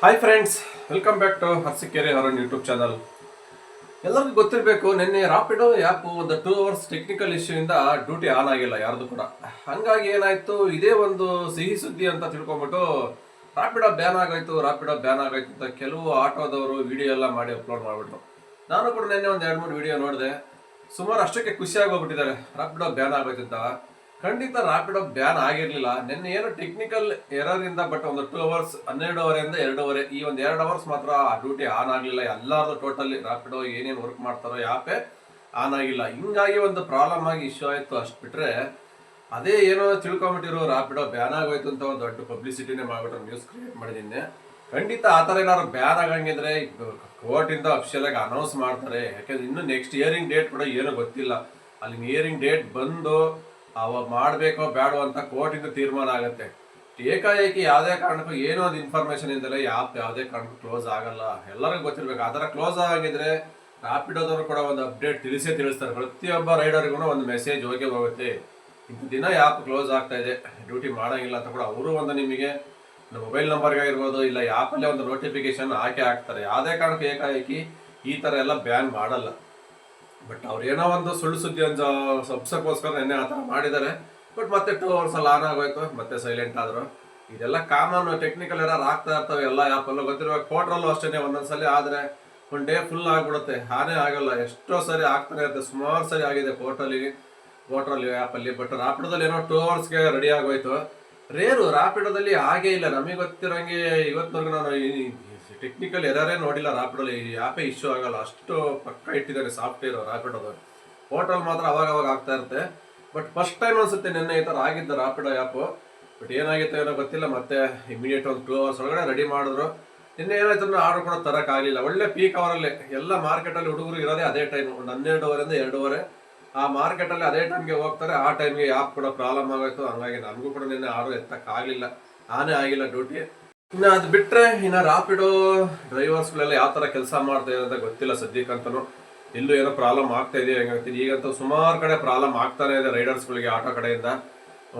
Hi friends, welcome back to Harsikere Haran YouTube channel. ಎಲ್ಲರಿಗೂ ಗೊತ್ತಿರಬೇಕು, ನಿನ್ನೆ ರಾಪಿಡೋ ಆ್ಯಪ್ ಒಂದು 2 hours ಟೆಕ್ನಿಕಲ್ ಇಶ್ಯೂಯಿಂದ ಡ್ಯೂಟಿ ಆನ್ ಆಗಿಲ್ಲ ಯಾರ್ದು ಕೂಡ. ಹಂಗಾಗಿ ಏನಾಯ್ತು, ಇದೇ ಒಂದು ಸಿಹಿ ಸುದ್ದಿ ಅಂತ ತಿಳ್ಕೊಂಬಿಟ್ಟು ರಾಪಿಡೋ ಬ್ಯಾನ್ ಆಗೋಯ್ತು ಅಂತ ಕೆಲವು ಆಟೋದವರು ವಿಡಿಯೋ ಎಲ್ಲ ಮಾಡಿ ಅಪ್ಲೋಡ್ ಮಾಡಿಬಿಟ್ರು. ನಾನು ಕೂಡ ನಿನ್ನೆ ಒಂದು 2-3 ವಿಡಿಯೋ ನೋಡಿದೆ. ಸುಮಾರು ಅಷ್ಟಕ್ಕೆ ಖುಷಿಯಾಗಿ ಹೋಗ್ಬಿಟ್ಟಿದ್ದಾರೆ ರಾಪಿಡೋ ಬ್ಯಾನ್ ಆಗೋಯ್ತು ಅಂತ. ಖಂಡಿತ ರಾಪಿಡೋ ಬ್ಯಾನ್ ಆಗಿರ್ಲಿಲ್ಲ. ನಿನ್ನೆ ಏನು ಟೆಕ್ನಿಕಲ್ ಎರರ್ ಇಂದ, ಬಟ್ ಒಂದು 2 hours 12 2:30 ಈ ಒಂದು 2 hours ಮಾತ್ರ ಡ್ಯೂಟಿ ಆನ್ ಆಗಲಿಲ್ಲ. ಎಲ್ಲಾರ್ದು ಟೋಟಲಿ ರಾಪಿಡೋ ಏನೇನು ವರ್ಕ್ ಮಾಡ್ತಾರೋ ಯಾಪೇ ಆನ್ ಆಗಿಲ್ಲ. ಹಿಂಗಾಗಿ ಒಂದು ಪ್ರಾಬ್ಲಮ್ ಆಗಿ ಇಶ್ಯೂ ಆಯ್ತು. ಅಷ್ಟು ಬಿಟ್ರೆ ಅದೇ ಏನೋ ತಿಳ್ಕೊಂಬಿಟ್ಟಿರೋ ರಾಪಿಡೋ ಬ್ಯಾನ್ ಆಗೋಯ್ತು ಅಂತ ಒಂದು ದೊಡ್ಡ ಪಬ್ಲಿಸಿಟಿನೇ ಮಾಡ್ಬಿಟ್ರು, ನ್ಯೂಸ್ ಕ್ರಿಯೇಟ್ ಮಾಡಿದ್ದೀನಿ. ಖಂಡಿತ ಆ ಥರ ಏನಾದ್ರು ಬ್ಯಾನ್ ಆಗಂಗಿದ್ರೆ ಕೋರ್ಟಿಂದ ಅಫಿಷಿಯಲ್ ಆಗಿ ಅನೌನ್ಸ್ ಮಾಡ್ತಾರೆ. ಯಾಕೆಂದ್ರೆ ಇನ್ನು ನೆಕ್ಸ್ಟ್ ಹಿಯರಿಂಗ್ ಡೇಟ್ ಕೂಡ ಏನೂ ಗೊತ್ತಿಲ್ಲ. ಅಲ್ಲಿ ಹಿಯರಿಂಗ್ ಡೇಟ್ ಬಂದು ಅವ ಮಾಡಬೇಕೋ ಬೇಡೋ ಅಂತ ಕೋರ್ಟಿಂದ ತೀರ್ಮಾನ ಆಗುತ್ತೆ. ಏಕಾಏಕಿ ಯಾವುದೇ ಕಾರಣಕ್ಕೂ ಏನೋ ಒಂದು ಇನ್ಫಾರ್ಮೇಶನ್ ಇಂದಲೇ ಯಾವುದೇ ಕಾರಣಕ್ಕೂ ಕ್ಲೋಸ್ ಆಗಲ್ಲ. ಎಲ್ಲರಿಗೂ ಗೊತ್ತಿರ್ಬೇಕು. ಆ ಥರ ಕ್ಲೋಸ್ ಆಗಿದ್ರೆ ರಾಪಿಡೋದವರು ಕೂಡ ಒಂದು ಅಪ್ಡೇಟ್ ತಿಳಿಸ್ತಾರೆ. ಪ್ರತಿಯೊಬ್ಬ ರೈಡರ್ಗೂ ಒಂದು ಮೆಸೇಜ್ ಹೋಗುತ್ತೆ, ಇಂಥ ದಿನ ಆ್ಯಪ್ ಕ್ಲೋಸ್ ಆಗ್ತಾ ಇದೆ, ಡ್ಯೂಟಿ ಮಾಡೋಂಗಿಲ್ಲ ಅಂತ ಕೂಡ ಅವರು ಒಂದು ನಿಮಗೆ ಮೊಬೈಲ್ ನಂಬರ್ಗೆ ಇರ್ಬೋದು, ಇಲ್ಲ ಆ್ಯಪಲ್ಲೇ ಒಂದು ನೋಟಿಫಿಕೇಶನ್ ಹಾಕ್ತಾರೆ. ಯಾವುದೇ ಕಾರಣಕ್ಕೂ ಏಕಾಏಕಿ ಈ ಥರ ಎಲ್ಲ ಬ್ಯಾನ್ ಮಾಡಲ್ಲ. ಬಟ್ ಅವ್ರು ಏನೋ ಒಂದು ಸುಳ್ಳು ಸುದ್ದಿ ಒಂದು ಸಬ್ಸಕ್ಕೋಸ್ಕರ ನಿನ್ನೆ ಆ ಥರ ಮಾಡಿದ್ದಾರೆ. ಬಟ್ ಮತ್ತೆ 2 hours ಆನ್ ಆಗೋಯ್ತು, ಮತ್ತೆ ಸೈಲೆಂಟ್ ಆದರು. ಇದೆಲ್ಲ ಕಾಮನ್ ಟೆಕ್ನಿಕಲ್ ಎರರ್ ಆಗ್ತಾ ಇರ್ತವೆ ಎಲ್ಲ ಆ್ಯಪಲ್ಲೂ. ಗೊತ್ತಿರುವಾಗ ಪೋರ್ಟ್ರಲ್ಲೂ ಅಷ್ಟೇ, ಒಂದೊಂದ್ಸಲಿ ಆದರೆ ಒಂದು ಡೇ ಫುಲ್ ಆಗಿಬಿಡುತ್ತೆ, ಹಾನೇ ಆಗಲ್ಲ. ಎಷ್ಟೋ ಸರಿ ಆಗ್ತಾನೆ ಇರುತ್ತೆ, ಸುಮಾರು ಸರಿ ಆಗಿದೆ ಪೋರ್ಟಲ್ ಆ್ಯಪಲ್ಲಿ. ಬಟ್ ರಾಪಿಡೋದಲ್ಲಿ ಏನೋ 2 hours ರೆಡಿ ಆಗೋಯ್ತು. ರೇರು ರಾಪಿಡೋದಲ್ಲಿ ಹಾಗೇ ಇಲ್ಲ. ನಮಗೆ ಗೊತ್ತಿರೋಂಗೆ ಇವತ್ತಿನವರೆಗೂ ನಾನು ಟೆಕ್ನಿಕಲ್ ಎರರೇ ನೋಡಿಲ್ಲ ರಾಪಿಡೋಲಿ. ಆ್ಯಪೇ ಇಶ್ಯೂ ಆಗಲ್ಲ, ಅಷ್ಟು ಪಕ್ಕ ಇಟ್ಟಿದ್ದಾರೆ ಸಾಫ್ಟ್ವೇರ್ ರಾಪಿಡೋದು. ಪೋರ್ಟಲ್ ಮಾತ್ರ ಅವಾಗ ಆಗ್ತಾ ಇರುತ್ತೆ. ಬಟ್ ಫಸ್ಟ್ ಟೈಮ್ ಅನ್ಸುತ್ತೆ ನಿನ್ನೆ ಈ ಥರ ಆಗಿದ್ದ ರಾಪಿಡೋ ಆ್ಯಪು. ಬಟ್ ಏನಾಗಿತ್ತು ಏನೋ ಗೊತ್ತಿಲ್ಲ, ಮತ್ತೆ ಇಮಿಡಿಯೇಟ್ ಒಂದು 2 hours ಒಳಗಡೆ ರೆಡಿ ಮಾಡಿದ್ರು. ನಿನ್ನೆ ಏನಾಯ್ತು ಅಂದ್ರೆ ಆರ್ಡರ್ ಕೂಡ ತರೋಕ್ಕಾಗಲಿಲ್ಲ. ಒಳ್ಳೆ ಪೀಕ್ ಅವರಲ್ಲೇ ಎಲ್ಲ ಮಾರ್ಕೆಟಲ್ಲಿ ಹುಡುಗರು ಇರೋದೇ ಅದೇ ಟೈಮ್, ಒಂದು 12:30 2:30 ಆ ಮಾರ್ಕೆಟಲ್ಲಿ ಅದೇ ಟೈಮ್ಗೆ ಹೋಗ್ತಾರೆ. ಆ ಟೈಮ್ಗೆ ಆ್ಯಪ್ ಕೂಡ ಪ್ರಾಬ್ಲಮ್ ಆಗೋಯ್ತು. ಹಂಗಾಗಿ ನನಗೂ ಕೂಡ ನಿನ್ನೆ ಆರ್ಡರ್ ಎತ್ತಕ್ಕಾಗಲಿಲ್ಲ, ಆನೇ ಆಗಿಲ್ಲ ಡ್ಯೂಟಿ. ಇನ್ನು ಅದು ಬಿಟ್ಟರೆ ಇನ್ನು ರಾಪಿಡೋ ಡ್ರೈವರ್ಸ್ಗಳೆಲ್ಲ ಯಾವ ಥರ ಕೆಲಸ ಮಾಡ್ತಾ ಇದೆ ಅಂತ ಗೊತ್ತಿಲ್ಲ ಸದ್ಯಕ್ಕಂತೂ. ಎಲ್ಲೂ ಏನೋ ಪ್ರಾಬ್ಲಮ್ ಆಗ್ತಾ ಇದೆ ಹೆಂಗಾಗ್ತಿದೆ. ಈಗಂತೂ ಸುಮಾರು ಕಡೆ ಪ್ರಾಬ್ಲಮ್ ಆಗ್ತಾನೆ ಇದೆ ರೈಡರ್ಸ್ಗಳಿಗೆ ಆಟೋ ಕಡೆಯಿಂದ.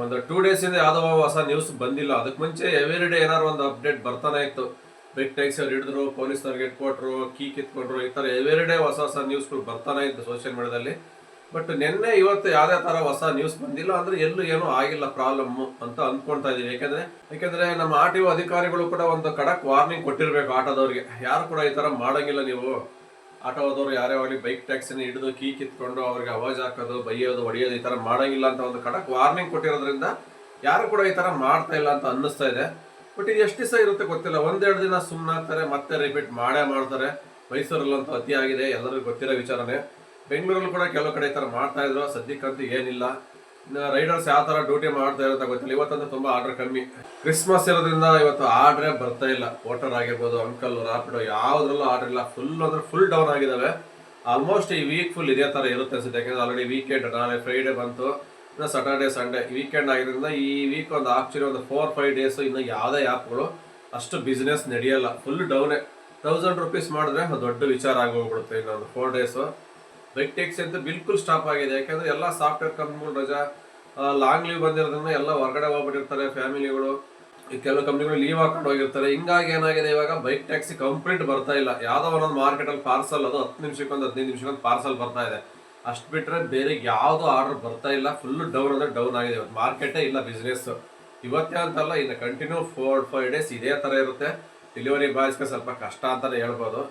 ಒಂದು 2 days ಯಾವುದೋ ಹೊಸ ನ್ಯೂಸ್ ಬಂದಿಲ್ಲ. ಅದಕ್ಕೆ ಮುಂಚೆ ಎವ್ರಿ ಡೇ ಏನಾದ್ರು ಒಂದು ಅಪ್ಡೇಟ್ ಬರ್ತಾನೆ ಇತ್ತು. ಬೈಕ್ ಟ್ಯಾಕ್ಸಿ ಅವ್ರು ಹಿಡಿದ್ರು, ಪೊಲೀಸ್ನವ್ರಿಗೆ ಕೊಟ್ಟರು, ಕೀ ಕಿತ್ಕೊಂಡ್ರು, ಈ ಥರ ಎವ್ರಿ ಡೇ ಹೊಸ ನ್ಯೂಸ್ಗಳು ಬರ್ತಾನೆ ಇತ್ತು ಸೋಷಿಯಲ್ ಮೀಡಿಯಾದಲ್ಲಿ. ಬಟ್ ನಿನ್ನೆ ಇವತ್ತು ಯಾವುದೇ ಥರ ಹೊಸ ನ್ಯೂಸ್ ಬಂದಿಲ್ಲ. ಅಂದರೆ ಎಲ್ಲೂ ಏನೂ ಆಗಿಲ್ಲ ಪ್ರಾಬ್ಲಮ್ಮು ಅಂತ ಅಂದ್ಕೊಳ್ತಾ ಇದ್ದೀವಿ. ಯಾಕೆಂದರೆ ನಮ್ಮ RTO ಅಧಿಕಾರಿಗಳು ಕೂಡ ಒಂದು ಖಡಕ್ ವಾರ್ನಿಂಗ್ ಕೊಟ್ಟಿರಬೇಕು ಆಟೋದವ್ರಿಗೆ. ಯಾರು ಕೂಡ ಈ ಥರ ಮಾಡೋಂಗಿಲ್ಲ. ನೀವು ಆಟೋದವ್ರು ಯಾರೇ ಆಗಲಿ ಬೈಕ್ ಟ್ಯಾಕ್ಸಿನ ಹಿಡಿದು ಕೀ ಕಿತ್ಕೊಂಡು ಅವ್ರಿಗೆ ಅವಾಜ್ ಹಾಕೋದು, ಬೈಯೋದು, ಹೊಡೆಯೋದು ಈ ಥರ ಮಾಡೋಂಗಿಲ್ಲ ಅಂತ ಒಂದು ಖಡಕ್ ವಾರ್ನಿಂಗ್ ಕೊಟ್ಟಿರೋದ್ರಿಂದ ಯಾರು ಕೂಡ ಈ ಥರ ಮಾಡ್ತಾ ಇಲ್ಲ ಅಂತ ಅನ್ನಿಸ್ತಾ ಇದೆ. ಬಟ್ ಇದು ಎಷ್ಟು ದಿವಸ ಇರುತ್ತೆ ಗೊತ್ತಿಲ್ಲ. 1-2 ದಿನ ಸುಮ್ಮನಾಗ್ತಾರೆ, ಮತ್ತೆ ರಿಪೀಟ್ ಮಾಡ್ತಾರೆ. ಮೈಸೂರಲ್ಲಂತೂ ಅತಿ ಆಗಿದೆ, ಎಲ್ಲರಿಗೂ ಗೊತ್ತಿರೋ ವಿಚಾರನೇ. ಬೆಂಗಳೂರಲ್ಲಿ ಕೂಡ ಕೆಲವು ಕಡೆ ಈ ಥರ ಮಾಡ್ತಾ ಇದ್ರು. ಸದ್ಯಕ್ಕಂತೂ ಏನಿಲ್ಲ. ರೈಡರ್ಸ್ ಯಾವ ಥರ ಡ್ಯೂಟಿ ಮಾಡ್ತಾ ಇರೋಂತ ಗೊತ್ತಿಲ್ಲ. ಇವತ್ತಂತೂ ತುಂಬ ಆರ್ಡರ್ ಕಮ್ಮಿ. ಕ್ರಿಸ್ಮಸ್ ಇರೋದ್ರಿಂದ ಇವತ್ತು ಆರ್ಡ್ರೇ ಬರ್ತಾ ಇಲ್ಲ. ವೋಟರ್ ಆಗಿರ್ಬೋದು, ಅಂಕಲ್, ರಾಪಿಡೋ ಯಾವುದ್ರಲ್ಲೂ ಆರ್ಡರ್ ಇಲ್ಲ. ಫುಲ್ ಡೌನ್ ಆಗಿದ್ದಾವೆ. ಆಲ್ಮೋಸ್ಟ್ ಈ ವೀಕ್ ಫುಲ್ ಇದೇ ಥರ ಇರುತ್ತೆ ಅನ್ಸುತ್ತೆ. ಯಾಕೆಂದರೆ ಆಲ್ರೆಡಿ ವೀಕೆಂಡ್, ನಾಳೆ ಫ್ರೈಡೇ ಬಂತು, ಇನ್ನು ಸಾಟರ್ಡೆ ಸಂಡೇ ವೀಕೆಂಡ್ ಆಗಿರೋದ್ರಿಂದ ಈ ವೀಕ್ ಒಂದು ಆಕ್ಚುಲಿ ಒಂದು 4-5 days ಇನ್ನು ಯಾವುದೇ ಆ್ಯಪ್ಗಳು ಅಷ್ಟು ಬಿಸ್ನೆಸ್ ನಡೆಯಲ್ಲ. ಫುಲ್ ಡೌನೇ. 1000 rupees ಮಾಡಿದ್ರೆ ದೊಡ್ಡ ವಿಚಾರ ಆಗೋಗ್ಬಿಡುತ್ತೆ. ಇನ್ನೊಂದು 4 days ಬೈಕ್ ಟ್ಯಾಕ್ಸಿ ಅಂತ ಬಿಲ್ಕುಲ್ ಸ್ಟಾಪ್ ಆಗಿದೆ. ಯಾಕೆಂದರೆ ಎಲ್ಲ ಸಾಫ್ಟ್ವೇರ್ ಕಂಪ್ನಿಗಳು ರಜಾ, ಲಾಂಗ್ ಲೀವ್ ಬಂದಿರೋದ್ರಿಂದ ಎಲ್ಲ ಹೊರಗಡೆ ಹೋಗ್ಬಿಟ್ಟಿರ್ತಾರೆ ಫ್ಯಾಮಿಲಿಗಳು. ಕೆಲವು ಕಂಪ್ನಿಗಳು ಲೀವ್ ಹಾಕೊಂಡು ಹೋಗಿರ್ತಾರೆ. ಹಿಂಗಾಗಿ ಏನಾಗಿದೆ, ಇವಾಗ ಬೈಕ್ ಟ್ಯಾಕ್ಸಿ ಕಂಪ್ಲೀಟ್ ಬರ್ತಾ ಇಲ್ಲ. ಯಾವುದೋ ಒಂದೊಂದು ಮಾರ್ಕೆಟಲ್ಲಿ ಪಾರ್ಸಲ್, ಅದು 10 ನಿಮಿಷಕ್ಕೊಂದು 15 ನಿಮಿಷಕ್ಕೊಂದು ಪಾರ್ಸಲ್ ಬರ್ತಾ ಇದೆ. ಅಷ್ಟು ಬಿಟ್ಟರೆ ಬೇರೆ ಯಾವುದೋ ಆರ್ಡರ್ ಬರ್ತಾ ಇಲ್ಲ. ಫುಲ್ ಡೌನ್ ಅಂದರೆ ಡೌನ್ ಆಗಿದೆ. ಇವತ್ತು ಮಾರ್ಕೆಟೇ ಇಲ್ಲ ಬಿಸ್ನೆಸ್. ಇವತ್ತೇ ಅಂತಲ್ಲ, ಇನ್ನು ಕಂಟಿನ್ಯೂ 4-5 days ಇದೇ ಥರ ಇರುತ್ತೆ. ಡೆಲಿವರಿ ಬಾಯ್ಸ್ಗೆ ಸ್ವಲ್ಪ ಕಷ್ಟ ಅಂತಲೇ ಹೇಳ್ಬೋದು.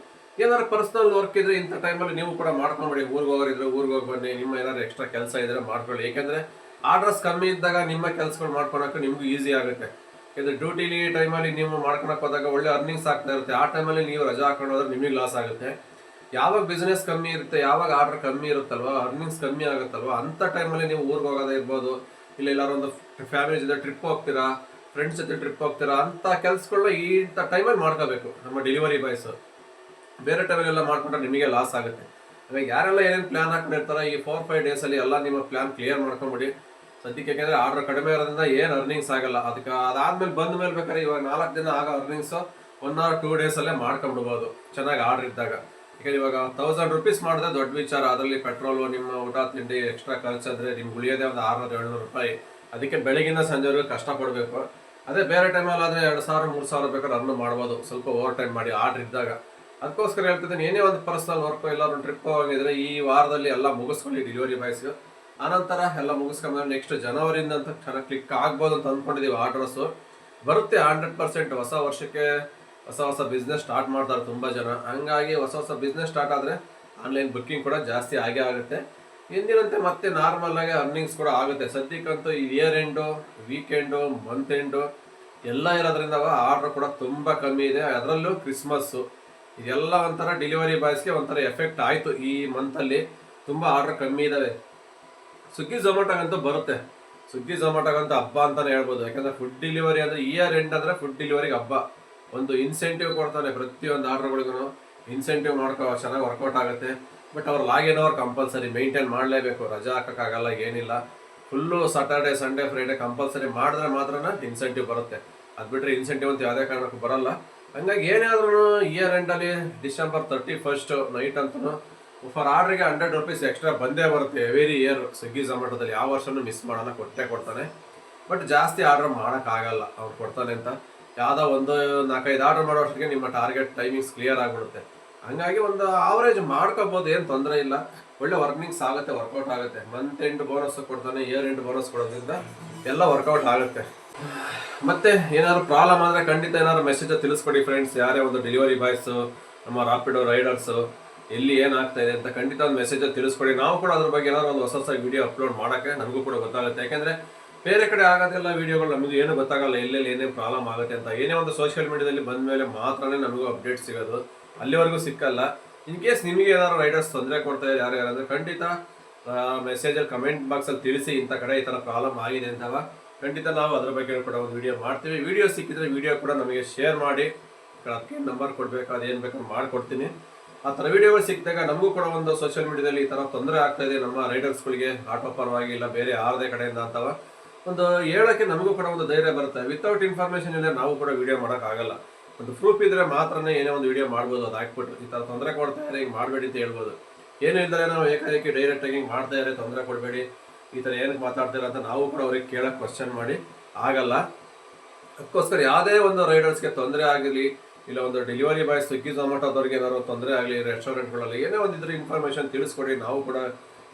ಏನಾದ್ರು ಪರ್ಸನಲ್ ವರ್ಕ್ ಇದ್ರೆ ಇಂಥ ಟೈಮಲ್ಲಿ ನೀವು ಕೂಡ ಮಾಡ್ಕೊಂಬಿಡಿ. ಊರಿಗೆ ಹೋಗೋರಿದ್ರೆ ಊರಿಗೆ ಹೋಗಿ ಬನ್ನಿ. ನಿಮ್ಮ ಏನಾದ್ರು ಎಕ್ಸ್ಟ್ರಾ ಕೆಲಸ ಇದ್ರೆ ಮಾಡ್ಕೊಳ್ಳಿ. ಏಕೆಂದರೆ ಆರ್ಡರ್ಸ್ ಕಮ್ಮಿ ಇದ್ದಾಗ ನಿಮ್ಮ ಕೆಲ್ಸಗಳು ಮಾಡ್ಕೊಳಕ್ಕೆ ನಿಮ್ಗೂ ಈಸಿ ಆಗುತ್ತೆ. ಯಾಕಂದರೆ ಡ್ಯೂಟಿಲಿ ಟೈಮಲ್ಲಿ ನೀವು ಮಾಡ್ಕೊಳಕ್ಕೆ ಹೋದಾಗ ಒಳ್ಳೆ ಅರ್ನಿಂಗ್ಸ್ ಆಗ್ತಾ ಇರುತ್ತೆ. ಆ ಟೈಮಲ್ಲಿ ನೀವು ರಜಾ ಹಾಕೊಂಡು ಹೋದ್ರೆ ನಿಮಗೆ ಲಾಸ್ ಆಗುತ್ತೆ. ಯಾವಾಗ ಬಿಸ್ನೆಸ್ ಕಮ್ಮಿ ಇರುತ್ತೆ, ಯಾವಾಗ ಆರ್ಡರ್ ಕಮ್ಮಿ ಇರುತ್ತಲ್ವ, ಅರ್ನಿಂಗ್ಸ್ ಕಮ್ಮಿ ಆಗುತ್ತಲ್ವ, ಅಂಥ ಟೈಮಲ್ಲಿ ನೀವು ಊರಿಗೆ ಹೋಗೋದೇ ಇರ್ಬೋದು, ಇಲ್ಲ ಎಲ್ಲಾರು ಒಂದು ಫ್ಯಾಮಿಲಿ ಜೊತೆ ಟ್ರಿಪ್ ಹೋಗ್ತೀರಾ, ಫ್ರೆಂಡ್ಸ್ ಜೊತೆ ಟ್ರಿಪ್ ಹೋಗ್ತೀರಾ, ಅಂಥ ಕೆಲಸಗಳನ್ನ ಇಂಥ ಟೈಮಲ್ಲಿ ಮಾಡ್ಕೋಬೇಕು. ನಮ್ಮ ಡೆಲಿವರಿ ಬಾಯ್ಸು ಬೇರೆ ಟೈಮಲ್ಲೆಲ್ಲ ಮಾಡ್ಕೊಂಡ್ರೆ ನಿಮಗೆ ಲಾಸ್ ಆಗುತ್ತೆ. ಇವಾಗ ಯಾರೆಲ್ಲ ಏನೇನು ಪ್ಲ್ಯಾನ್ ಹಾಕೊಂಡಿರ್ತಾರೆ, ಈ 4-5 days ಎಲ್ಲ ನಿಮ್ಮ ಪ್ಲ್ಯಾನ್ ಕ್ಲಿಯರ್ ಮಾಡ್ಕೊಂಬಿಡಿ ಸದ್ಯಕ್ಕೆ. ಯಾಕೆಂದರೆ ಆರ್ಡರ್ ಕಡಿಮೆ ಇರೋದ್ರಿಂದ ಏನು ಅರ್ನಿಂಗ್ಸ್ ಆಗಲ್ಲ. ಅದಾದ್ಮೇಲೆ ಬಂದ ಮೇಲೆ ಬೇಕಾದ್ರೆ ಇವಾಗ 4 ದಿನ ಆಗೋ ಅರ್ನಿಂಗ್ಸು 1 or 2 days ಮಾಡ್ಕೊಂಬಿಡ್ಬೋದು ಚೆನ್ನಾಗಿ ಆರ್ಡರ್ ಇದ್ದಾಗ. ಯಾಕಂದರೆ ಇವಾಗ 1000 rupees ಮಾಡಿದ್ರೆ ದೊಡ್ಡ ವಿಚಾರ. ಅದರಲ್ಲಿ ಪೆಟ್ರೋಲು, ನಿಮ್ಮ ಊಟ ತಿಂಡಿ ಎಕ್ಸ್ಟ್ರಾ ಖರ್ಚಾದರೆ ನಿಮ್ಗೆ ಉಳಿಯೋದೇ ಒಂದು 600-700 ರೂಪಾಯಿ. ಅದಕ್ಕೆ ಬೆಳಗಿನ ಸಂಜೆವರೆಗೂ ಕಷ್ಟಪಡಬೇಕು. ಅದೇ ಬೇರೆ ಟೈಮಲ್ಲಿ ಆದರೆ 2,000 3,000 ಬೇಕಾದ್ರೆ ಅರ್ನ್ ಮಾಡ್ಬೋದು, ಸ್ವಲ್ಪ ಓವರ್ ಟೈಮ್ ಮಾಡಿ ಆರ್ಡ್ರ್ ಇದ್ದಾಗ. ಅದಕ್ಕೋಸ್ಕರ ಹೇಳ್ತಿದ್ದೀನಿ, ಏನೇ ಒಂದು ಪರ್ಸನಲ್ ವರ್ಕು ಇಲ್ಲ ಒಂದು ಟ್ರಿಪ್ ಹೋಗಿದ್ರೆ ಈ ವಾರದಲ್ಲಿ ಎಲ್ಲ ಮುಗಿಸ್ಕೊಳ್ಳಿ ಡೆಲಿವರಿ ಬಾಯ್ಸ್ಗೆ. ಆನಂತರ ಎಲ್ಲ ಮುಗಿಸ್ಕೊಂಡ್ಮೇಲೆ ನೆಕ್ಸ್ಟ್ ಜನವರಿಯಿಂದ ಅಂತ ಚೆನ್ನಾಗಿ ಕ್ಲಿಕ್ ಆಗ್ಬೋದು ಅಂತ ಅಂದ್ಕೊಂಡಿದ್ದೀವಿ. ಆರ್ಡ್ರಸ್ಸು ಬರುತ್ತೆ 100%. ಹೊಸ ವರ್ಷಕ್ಕೆ ಹೊಸ ಬಿಸ್ನೆಸ್ ಸ್ಟಾರ್ಟ್ ಮಾಡ್ತಾರೆ ತುಂಬ ಜನ. ಹಂಗಾಗಿ ಹೊಸ ಬಿಸ್ನೆಸ್ ಸ್ಟಾರ್ಟ್ ಆದರೆ ಆನ್ಲೈನ್ ಬುಕ್ಕಿಂಗ್ ಕೂಡ ಜಾಸ್ತಿ ಆಗೇ ಆಗುತ್ತೆ. ಎಂದಿನಂತೆ ಮತ್ತೆ ನಾರ್ಮಲ್ ಆಗಿ ಅರ್ನಿಂಗ್ಸ್ ಕೂಡ ಆಗುತ್ತೆ. ಸದ್ಯಕ್ಕಂತೂ ಈ year end, weekend, month end ಎಲ್ಲ ಇರೋದ್ರಿಂದ ಆರ್ಡ್ರ್ ಕೂಡ ತುಂಬ ಕಮ್ಮಿ ಇದೆ. ಅದರಲ್ಲೂ ಕ್ರಿಸ್ಮಸ್ಸು ಇದೆಲ್ಲ ಒಂಥರ ಡೆಲಿವರಿ ಬಾಯ್ಸ್ಗೆ ಒಂಥರ ಎಫೆಕ್ಟ್ ಆಯಿತು. ಈ ಮಂತಲ್ಲಿ ತುಂಬ ಆರ್ಡ್ರ್ ಕಮ್ಮಿ ಇದ್ದಾವೆ. ಸ್ವಿಗ್ಗಿ ಝೊಮ್ಯಾಟೋಗಂತೂ ಬರುತ್ತೆ. ಸ್ವಿಗ್ಗಿ ಝೊಮ್ಯಾಟೋಗಂತೂ ಹಬ್ಬ ಅಂತಲೇ ಹೇಳ್ಬೋದು. ಯಾಕಂದರೆ ಫುಡ್ ಡೆಲಿವರಿ ಅಂದರೆ ಇಯರ್ ಎಂಡ್ ಅಂದರೆ ಫುಡ್ ಡೆಲಿವರಿಗೆ ಹಬ್ಬ. ಒಂದು ಇನ್ಸೆಂಟಿವ್ ಕೊಡ್ತಾನೆ ಪ್ರತಿಯೊಂದು ಆರ್ಡ್ರ್ಗಳಿಗೂ. ಇನ್ಸೆಂಟಿವ್ ಚೆನ್ನಾಗಿ ವರ್ಕೌಟ್ ಆಗುತ್ತೆ. ಬಟ್ ಅವ್ರು ಲಾಗಿನ್ ಅವ್ರು ಕಂಪಲ್ಸರಿ ಮೇಂಟೈನ್ ಮಾಡಲೇಬೇಕು. ರಜಾ ಹಾಕೋಕ್ಕಾಗಲ್ಲ, ಏನಿಲ್ಲ. Full Saturday Sunday Friday compulsory ಮಾಡಿದ್ರೆ ಮಾತ್ರ ಇನ್ಸೆಂಟಿವ್ ಬರುತ್ತೆ. ಅದು ಬಿಟ್ಟರೆ ಇನ್ಸೆಂಟಿವ್ ಅಂತ ಯಾವುದೇ ಕಾರಣಕ್ಕೂ ಬರಲ್ಲ. ಹಂಗಾಗಿ ಏನೇ ಆದ್ರೂ ಇಯರ್ ಎಂಡಲ್ಲಿ ಡಿಸೆಂಬರ್ 31st ನೈಟ್ ಅಂತೂ ಫಾರ್ ಆರ್ಡ್ರಿಗೆ 100 ರೂಪೀಸ್ ಎಕ್ಸ್ಟ್ರಾ ಬಂದೇ ಬರುತ್ತೆ ಎವ್ರಿ ಇಯರ್. ಸ್ವಿಗ್ಗಿ ಝೊಮ್ಯಾಟೋದಲ್ಲಿ ಯಾವ ವರ್ಷನೂ ಮಿಸ್ ಮಾಡೋಣ, ಕೊಡ್ತಾನೆ. ಬಟ್ ಜಾಸ್ತಿ ಆರ್ಡ್ರ್ ಮಾಡೋಕ್ಕಾಗಲ್ಲ ಅವ್ರು ಕೊಡ್ತಾನೆ ಅಂತ. ಯಾವುದೋ ಒಂದು 4-5 ಆರ್ಡ್ರ್ ಮಾಡೋ ಅಷ್ಟಕ್ಕೆ ನಿಮ್ಮ ಟಾರ್ಗೆಟ್ ಟೈಮಿಂಗ್ಸ್ ಕ್ಲಿಯರ್ ಆಗಿಬಿಡುತ್ತೆ. ಹಂಗಾಗಿ ಒಂದು ಆವರೇಜ್ ಮಾಡ್ಕೋಬೋದು, ಏನು ತೊಂದರೆ ಇಲ್ಲ. ಒಳ್ಳೆ ವರ್ನಿಂಗ್ಸ್ ಆಗುತ್ತೆ, ವರ್ಕೌಟ್ ಆಗುತ್ತೆ. ಮಂತ್ ಎಂಡ್ ಬೋನಸ್ ಕೊಡ್ತಾನೆ, ಇಯರ್ ಎಂಡ್ ಬೋನಸ್ ಕೊಡೋದ್ರಿಂದ ಎಲ್ಲ ವರ್ಕೌಟ್ ಆಗುತ್ತೆ. ಮತ್ತೆ ಏನಾದ್ರು ಪ್ರಾಬ್ಲಮ್ ಆದರೆ ಖಂಡಿತ ಏನಾದ್ರು ಮೆಸೇಜ್ ತಿಳಿಸ್ಕೊಡಿ ಫ್ರೆಂಡ್ಸ್. ಯಾರೇ ಒಂದು ಡೆಲಿವರಿ ಬಾಯ್ಸು, ನಮ್ಮ ರಾಪಿಡೋ ರೈಡರ್ಸು ಎಲ್ಲಿ ಏನಾಗ್ತಾ ಇದೆ ಅಂತ ಖಂಡಿತ ಒಂದು ಮೆಸೇಜಲ್ಲಿ ತಿಳಿಸ್ಕೊಡಿ. ನಾವು ಕೂಡ ಅದ್ರ ಬಗ್ಗೆ ಏನಾದ್ರು ಒಂದು ಹೊಸ ವಿಡಿಯೋ ಅಪ್ಲೋಡ್ ಮಾಡೋಕ್ಕೆ ನಮಗೂ ಕೂಡ ಗೊತ್ತಾಗುತ್ತೆ. ಯಾಕೆಂದರೆ ಬೇರೆ ಕಡೆ ಆಗೋದೆಲ್ಲ ವೀಡಿಯೋಗಳು ನಮಗೂ ಏನು ಗೊತ್ತಾಗಲ್ಲ, ಎಲ್ಲೆಲ್ಲಿ ಏನೇನು ಪ್ರಾಬ್ಲಮ್ ಆಗುತ್ತೆ ಅಂತ. ಏನೇ ಒಂದು ಸೋಷಿಯಲ್ ಮೀಡಿಯಾದಲ್ಲಿ ಬಂದ ಮೇಲೆ ಮಾತ್ರನೇ ನಮಗೂ ಅಪ್ಡೇಟ್ ಸಿಗೋದು, ಅಲ್ಲಿವರೆಗೂ ಸಿಕ್ಕಲ್ಲ. ಇನ್ ಕೇಸ್ ನಿಮಗೆ ಏನಾದ್ರು ರೈಡರ್ಸ್ ತೊಂದರೆ ಕೊಡ್ತಾ ಇದೆ ಯಾರ್ಯಾರಂದ್ರೆ ಖಂಡಿತ ಮೆಸೇಜಲ್ಲಿ ಕಮೆಂಟ್ ಬಾಕ್ಸಲ್ಲಿ ತಿಳಿಸಿ, ಇಂಥ ಕಡೆ ಈ ಥರ ಪ್ರಾಬ್ಲಮ್ ಆಗಿದೆ ಅಂತವ. ಖಂಡಿತ ನಾವು ಅದ್ರ ಬಗ್ಗೆ ಕೂಡ ಒಂದು ವಿಡಿಯೋ ಮಾಡ್ತೀವಿ. ವಿಡಿಯೋ ಸಿಕ್ಕಿದ್ರೆ ವಿಡಿಯೋ ಕೂಡ ನಮಗೆ ಶೇರ್ ಮಾಡಿ. ಅದಕ್ಕೆ ನಂಬರ್ ಕೊಡಬೇಕು, ಅದೇನು ಬೇಕಾದ್ರೂ ಮಾಡಿಕೊಡ್ತೀನಿ. ಆ ಥರ ವಿಡಿಯೋಗಳು ಸಿಕ್ಕಿದಾಗ ನಮಗೂ ಕೂಡ ಒಂದು ಸೋಷಿಯಲ್ ಮೀಡಿಯಾದಲ್ಲಿ ಈ ಥರ ತೊಂದರೆ ಆಗ್ತಾ ಇದೆ ನಮ್ಮ ರೈಡರ್ಸ್ಗಳಿಗೆ, ಆಟೋ ಪರವಾಗಿ ಇಲ್ಲ ಬೇರೆ ಯಾರದೇ ಕಡೆಯಿಂದ ಅಂತವ ಒಂದು ಹೇಳೋಕ್ಕೆ ನಮಗೂ ಕೂಡ ಒಂದು ಧೈರ್ಯ ಬರುತ್ತೆ. ವಿತೌಟ್ ಇನ್ಫಾರ್ಮೇಷನ್ ಇಲ್ಲದೆ ನಾವು ಕೂಡ ವಿಡಿಯೋ ಮಾಡೋಕ್ಕಾಗಲ್ಲ. ಒಂದು ಪ್ರೂಫ್ ಇದ್ದರೆ ಮಾತ್ರನೇ ಏನೇ ಒಂದು ವಿಡಿಯೋ ಮಾಡ್ಬೋದು. ಅದು ಹಾಕ್ಬಿಟ್ಟು ಈ ಥರ ತೊಂದರೆ ಕೊಡ್ತಾ ಇದ್ದಾರೆ, ಹಿಂಗೆ ಮಾಡಬೇಡಿ ಅಂತ ಹೇಳ್ಬೋದು. ಏನೂ ಇದ್ದರೆ ನಾವು ಏಕಾಏಕಿ ಡೈರೆಕ್ಟಾಗಿ ಹಿಂಗೆ ಮಾಡ್ತಾ ಇದ್ದಾರೆ, ತೊಂದರೆ ಕೊಡಬೇಡಿ, ಈ ಥರ ಏನಕ್ಕೆ ಮಾತಾಡ್ತೀರ ಅಂತ ನಾವು ಕೂಡ ಅವ್ರಿಗೆ ಕೇಳೋಕ್ಕೆ ಕ್ವಶನ್ ಮಾಡಿ ಆಗಲ್ಲ. ಅದಕ್ಕೋಸ್ಕರ ಯಾವುದೇ ಒಂದು ರೈಡರ್ಸ್ಗೆ ತೊಂದರೆ ಆಗಲಿ, ಇಲ್ಲ ಒಂದು ಡೆಲಿವರಿ ಬಾಯ್ ಸ್ವಿಗ್ಗಿ ಝೊಮ್ಯಾಟೋದವ್ರಿಗೆ ಏನಾದ್ರು ತೊಂದರೆ ಆಗಲಿ, ರೆಸ್ಟೋರೆಂಟ್ಗಳಲ್ಲಿ ಏನೇ ಒಂದಿದ್ರೆ ಇನ್ಫಾರ್ಮೇಷನ್ ತಿಳಿಸ್ಕೊಡಿ. ನಾವು ಕೂಡ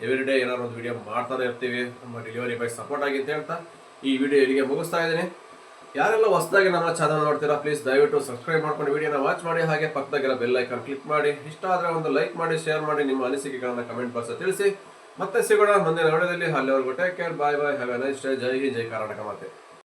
ಎವ್ರಿ ಡೇ ಏನಾದ್ರು ಒಂದು ವಿಡಿಯೋ ಮಾಡ್ತಾನೆ ಇರ್ತೀವಿ. ನಮ್ಮ ಡೆಲಿವರಿ ಬಾಯ್ ಸಪೋರ್ಟ್ ಆಗಿ ಅಂತ ಹೇಳ್ತಾ ಈ ವಿಡಿಯೋ ಇಲ್ಲಿಗೆ ಮುಗಿಸ್ತಾ ಇದ್ದೀನಿ. ಯಾರೆಲ್ಲ ಹೊಸದಾಗಿ ನಮ್ಮ ಚಾನಲ್ ನೋಡ್ತೀರಾ ಪ್ಲೀಸ್ ದಯವಿಟ್ಟು ಸಬ್ಸ್ಕ್ರೈಬ್ ಮಾಡ್ಕೊಂಡು ವಿಡಿಯೋನ ವಾಚ್ ಮಾಡಿ. ಹಾಗೆ ಪಕ್ಕದಾಗಿರೋ ಬೆಲ್ ಐಕಾನ್ ಕ್ಲಿಕ್ ಮಾಡಿ. ಇಷ್ಟ ಆದರೆ ಒಂದು ಲೈಕ್ ಮಾಡಿ, ಶೇರ್ ಮಾಡಿ, ನಿಮ್ಮ ಅನಿಸಿಕೆಗಳನ್ನ ಕಮೆಂಟ್ ಬಾಕ್ಸ್ ತಿಳಿಸಿ. ಮತ್ತೆ ಸಿಗೋಣ ಮುಂದಿನ ವಿಡಿಯೋದಲ್ಲಿ. ಅಲ್ಲಿವರೆಗೂ take care, bye bye, have a nice day. ಜೈ ಹಿಂದ್, ಜೈ ಕರ್ನಾಟಕ ಮಾತೆ.